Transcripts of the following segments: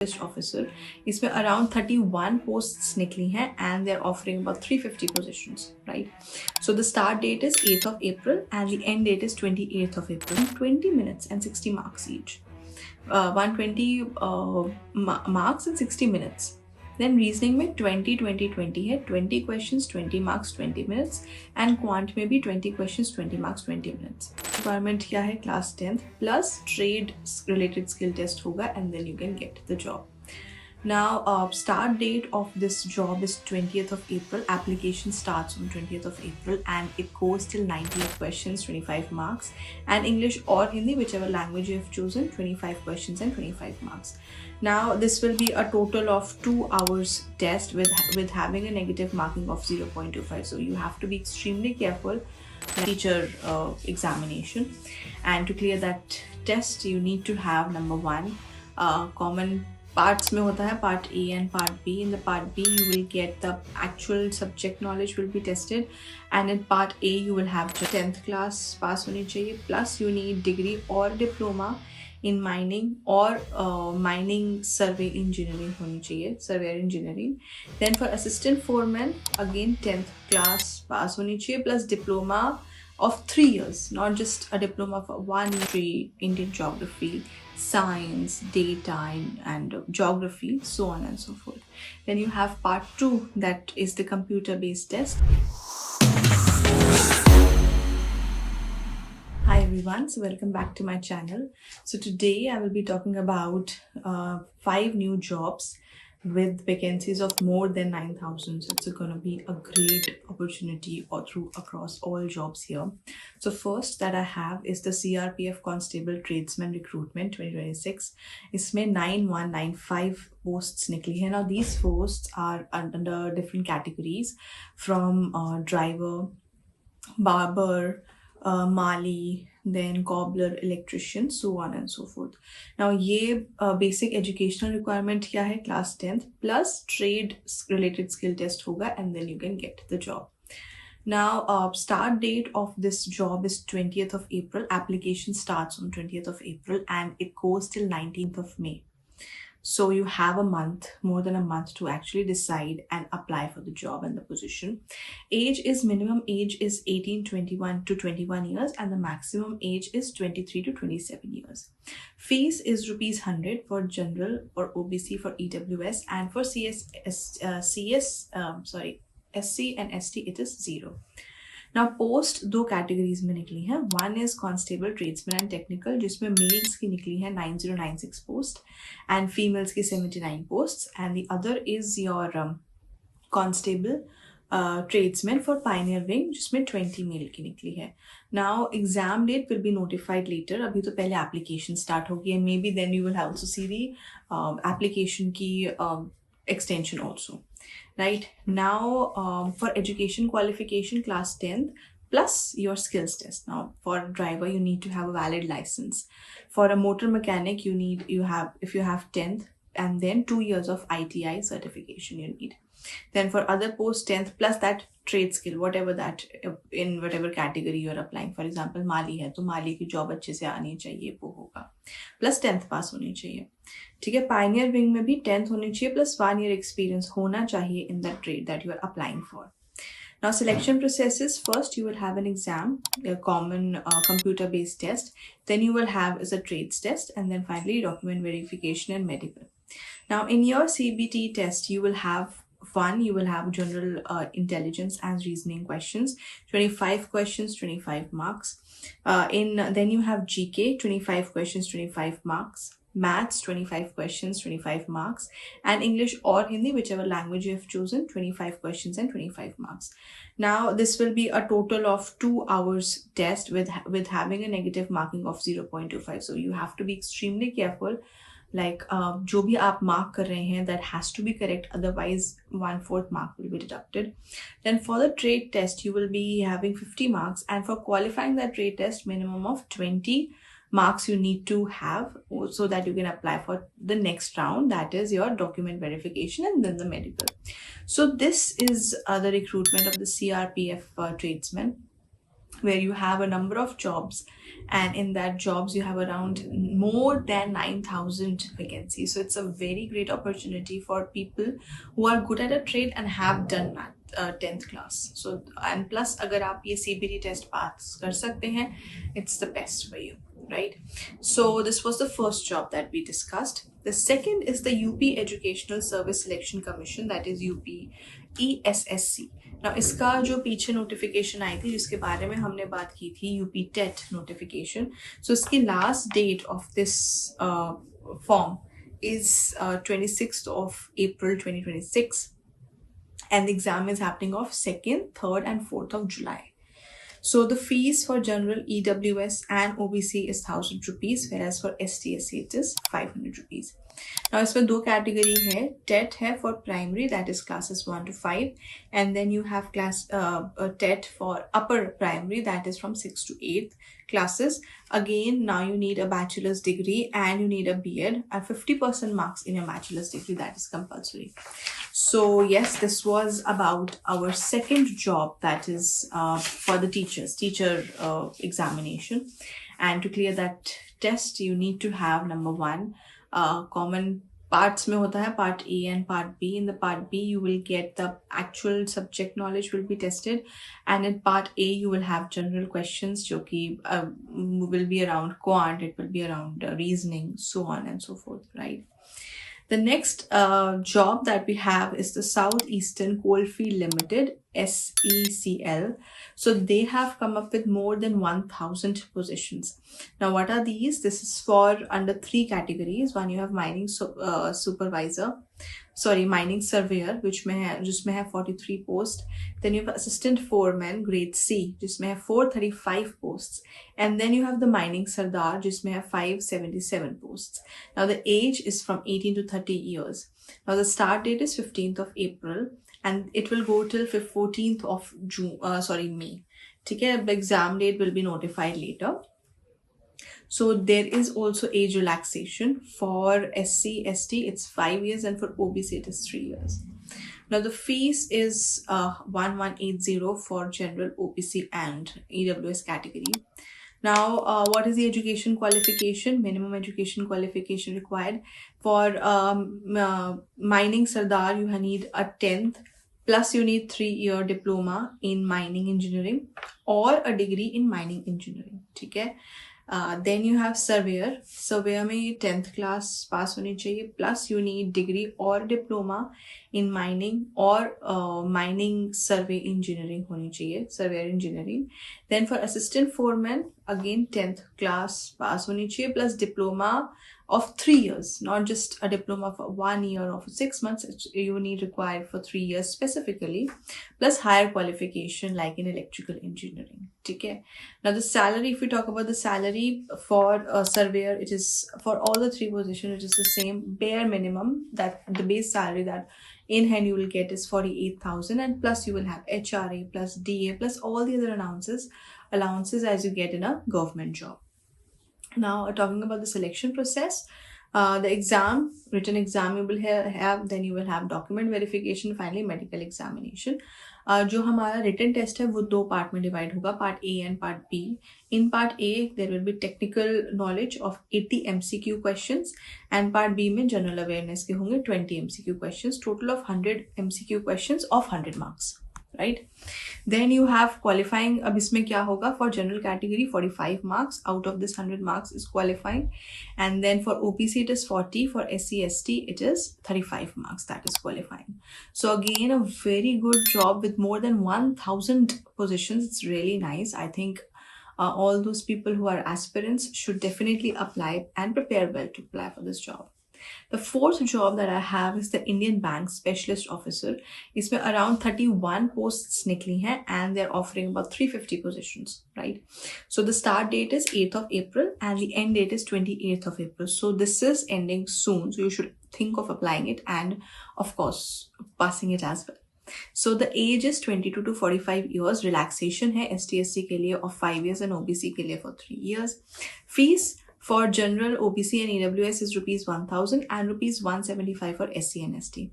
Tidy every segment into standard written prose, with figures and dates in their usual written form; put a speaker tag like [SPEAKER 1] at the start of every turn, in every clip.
[SPEAKER 1] officer. इसमें around 31 posts निकली हैं and they're offering about 350 positions, right? So the start date is 8th of April and the end date is 28th of April. 20 minutes and 60 marks each. 120 marks in 60 minutes. Then reasoning में 20 है, 20 questions, 20 marks, 20 minutes and quant में भी 20 questions, 20 marks, 20 minutes. Requirement क्या है? Class 10th plus trade related skill test होगा and then you can get the job. Now, start date of this job is 20th of April. Application starts on 20th of April and it goes till 98 questions, 25 marks. And English or Hindi, whichever language you have chosen, 25 questions and 25 marks. Now, this will be a total of 2 hours test with having a negative marking of 0.25. So you have to be extremely careful teacher examination. And to clear that test, you need to have number one, common parts में होता है part A and part B. In the part B you will get the actual subject knowledge will be tested and in part A you will have 10th class pass होनी चाहिए plus you need degree or diploma in mining or mining survey engineering होनी चाहिए, surveyor engineering. Then for assistant foreman again 10th class pass होनी चाहिए plus diploma of 3 years, not just a diploma of 1 year, Indian geography, science, data and geography, so on and so forth. Then you have part 2, that is the computer based test. Hi everyone, so welcome back to my channel. So today I will be talking about 5 new jobs with vacancies of more than 9,000. So it's going to be a great opportunity across all jobs here. So first that I have is the CRPF constable tradesman recruitment 2026. इसमें 9195 posts निकली है. Now these posts are under different categories from driver, barber, Mali, then cobbler, electrician, so on and so forth. Now ये basic educational requirement क्या है? Class 10th plus trade related skill test होगा and then you can get the job. Now start date of this job is 20th of April. Application starts on 20th of April and it goes till 19th of May. So you have a month, more than a month to actually decide and apply for the job and the position. Minimum age is 18 to 21 years and the maximum age is 23 to 27 years. Fees is ₹100 for general or OBC for EWS and for SC and ST it is 0. Now post 2 categories में निकली हैं. One is constable, tradesman and technical जिसमें males की निकली है 9096 post and females की 79 posts and the other is your constable tradesman for pioneer wing जिसमें 20 male की निकली है. Now exam date will be notified later. अभी तो पहले application start होगी and maybe then you will also see the application की extension also. Right now for education qualification class 10th plus your skills test. Now for a driver you need to have a valid license. For a motor mechanic if you have 10th and then 2 years of ITI certification you need. Then for other posts 10th plus that trade skill, whatever that in whatever category you are applying. For example Mali है तो Mali की job अच्छे से आनी चाहिए वो होगा plus 10th पास होनी चाहिए. ठीक है, pioneer wing में भी 10th होनी चाहिए plus 1 year experience होना चाहिए in that trade that you are applying for. Now selection processes, first you will have an exam, a common computer based test, then you will have is a trades test and then finally document verification and medical. Now in your CBT test you will have general intelligence and reasoning questions, 25 questions, 25 marks. Then you have GK, 25 questions, 25 marks. Maths, 25 questions, 25 marks. And English or Hindi, whichever language you have chosen, 25 questions and 25 marks. Now this will be a total of 2 hours test with having a negative marking of 0.25. So you have to be extremely careful. Like जो भी आप mark कर रहे हैं, that has to be correct, otherwise 1/4 mark will be deducted. Then for the trade test you will be having 50 marks and for qualifying that trade test minimum of 20 marks you need to have so that you can apply for the next round, that is your document verification and then the medical. So this is the recruitment of the CRPF tradesman. where you have a number of jobs, and in that jobs you have around more than 9,000 vacancies. So it's a very great opportunity for people who are good at a trade and have done math 10th class. So and plus agar aap ye CBT test pass kar sakte hain, it's the best for you, right? So this was the first job that we discussed. The second is the UP Educational Service Selection Commission, that is UP ESSC. Now इसका जो पीछे notification आई थी जिसके बारे में हमने बात की थी, यूपी टेट नोटिफिकेशन, सो इसकी last date of this form is 26th of April 2026, and the exam is happening of 2nd, 3rd and 4th of July. So the fees for general EWS and OBC is 1,000 rupees, whereas for ST/SC it is 500 rupees. Now इसमें दो category है, TET है for primary, that is classes 1 to 5, and then you have class TET for upper primary, that is from 6 to 8 classes. Again, now you need a bachelor's degree and you need a B.Ed and 50% marks in your bachelor's degree, that is compulsory. So yes, this was about our second job, that is for the teacher examination. And to clear that test, you need to have number one, common parts में होता है part A and part B. In the part B, you will get the actual subject knowledge will be tested, and in part A, you will have general questions, जो कि will be around quant, it will be around reasoning, so on and so forth, right? The next job that we have is the Southeastern Coalfield Limited, SECL. So they have come up with more than 1,000 positions. Now what are these? This is for under 3 categories. One, you have mining mining surveyor, which जिसमें है 43 posts. Then you have assistant foreman grade C, जिसमें है 435 posts. And then you have the mining sardar, जिसमें है 577 posts. Now the age is from 18 to 30 years. Now the start date is 15th of April and it will go till 14th of May. ठीक है, the exam date will be notified later. So there is also age relaxation. For SC, ST, it's 5 years, and for OBC, it is 3 years. Now the fees is 1180 for general, OBC and EWS category. Now, what is the education qualification? Minimum education qualification required. For mining sardar, you need a 10th, plus you need 3-year diploma in mining engineering or a degree in mining engineering. ठीक है? Then you have surveyor. Surveyor में 10th class pass होनी चाहिए, plus you need degree or diploma in mining or mining survey engineering होनी चाहिए, surveyor engineering. Then for assistant foreman, again 10th class pass होनी चाहिए, plus diploma of 3 years, not just a diploma for 1 year or for 6 months. You need required for 3 years specifically, plus higher qualification like in electrical engineering. Okay. Now the salary, if we talk about the salary for a surveyor, it is for all the 3 positions, it is the same bare minimum, that the base salary that in hand you will get is 48,000, and plus you will have HRA plus DA plus all the other allowances as you get in a government job. Now talking about the selection process, the exam, written exam you will have, then you will have document verification, finally medical examination. जो हमारा written test है वो 2 part में divide होगा, part A and part B. In part A there will be technical knowledge of 80 MCQ questions, and part B में general awareness के होंगे 20 MCQ questions, total of 100 MCQ questions of 100 marks. Right? Then you have qualifying. अब इसमें क्या होगा? For general category 45 marks, out of this 100 marks is qualifying, and then for OBC it is 40, for SC ST it is 35 marks, that is qualifying. So again, a very good job with more than 1,000 positions. It's really nice. I think all those people who are aspirants should definitely apply and prepare well to apply for this job. The fourth job that I have is the Indian Bank Specialist Officer. इसमें around 31 posts निकली हैं, and they're offering about 350 positions, right? So the start date is 8th of April and the end date is 28th of April. So this is ending soon. So you should think of applying it and of course passing it as well. So the age is 22 to 45 years. Relaxation है ST/SC के लिए of 5 years and OBC के लिए for 3 years. Fees for general, OBC and EWS is rupees 1,000 and rupees 175 for SC and ST.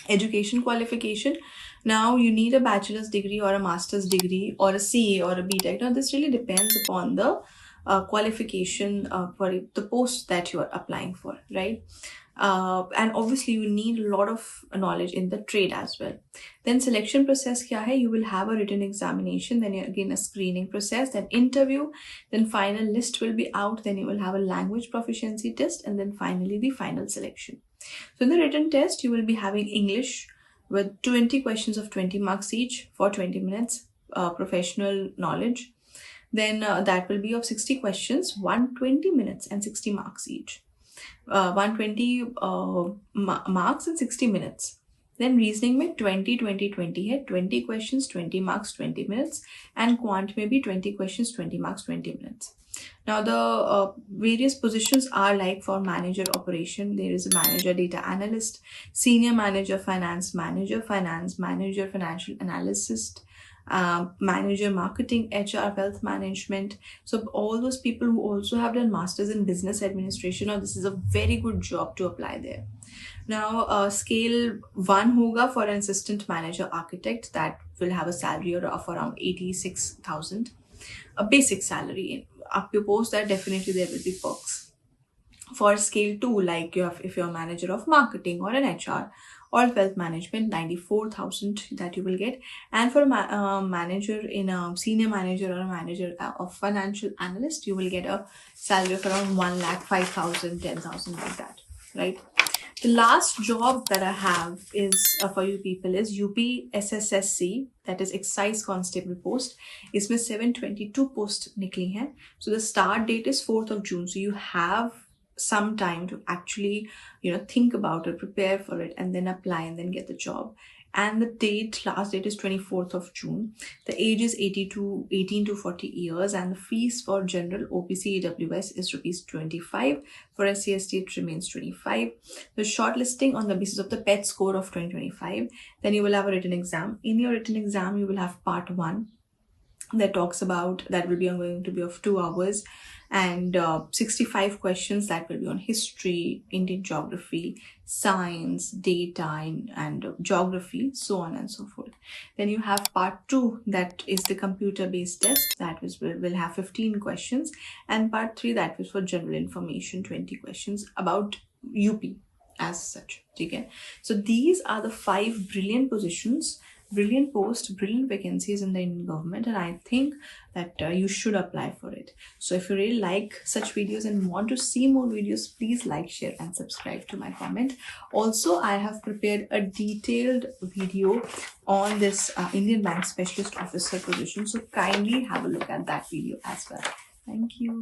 [SPEAKER 1] Education qualification. Now you need a bachelor's degree or a master's degree or a CA or a BTech. Now this really depends upon the qualification for the post that you are applying for, right? And obviously you need a lot of knowledge in the trade as well. Then selection process kya hai? You will have a written examination, then again a screening process, then interview, then final list will be out, then you will have a language proficiency test, and then finally the final selection. So in the written test, you will be having English with 20 questions of 20 marks each for 20 minutes, professional knowledge. Then that will be of 60 questions, 120 minutes and 60 marks each. 120 marks and 60 minutes. Then reasoning में 20 20 20 है, 20 questions 20 marks 20 minutes, and quant में भी 20 questions 20 marks 20 minutes. Now the various positions are like for manager operation, there is a manager data analyst, senior manager finance manager, financial analyst, manager marketing, HR, wealth management. So all those people who also have done masters in business administration, now this is a very good job to apply there. Now scale 1 hoga for an assistant manager architect, that will have a salary of around 86,000, a basic salary. Up your post that, definitely there will be perks. For scale 2, like if you're a manager of marketing or an HR or wealth management, 94,000 that you will get. And for a manager in a senior manager or a manager of financial analyst, you will get a salary of around 1,05,000, 10,000, like that, right? The last job that I have is for you people is UP SSSC, that is excise constable post. इसमें 722 post निकली हैं. So the start date is 4th of June. So you have some time to actually, think about it, prepare for it, and then apply and then get the job. And the last date is 24th of June. The age is 18 to 40 years, and the fees for general OPC EWS is ₹25. For SC/ST it remains 25. The shortlisting on the basis of the PET score of 2025. Then you will have a written exam. In your written exam, you will have part 1 that talks about, that will be going to be of 2 hours, and 65 questions that will be on history, Indian geography, science, data, and geography, so on and so forth. Then you have part 2, that is the computer-based test, that will have 15 questions, and part 3, that was for general information, 20 questions about UP as such. Okay? So these are the 5 brilliant positions, brilliant posts, brilliant vacancies in the Indian government, and I think that you should apply for it. So if you really like such videos and want to see more videos, please like, share, and subscribe to my comment. Also, I have prepared a detailed video on this Indian Bank Specialist Officer position, so kindly have a look at that video as well. Thank you.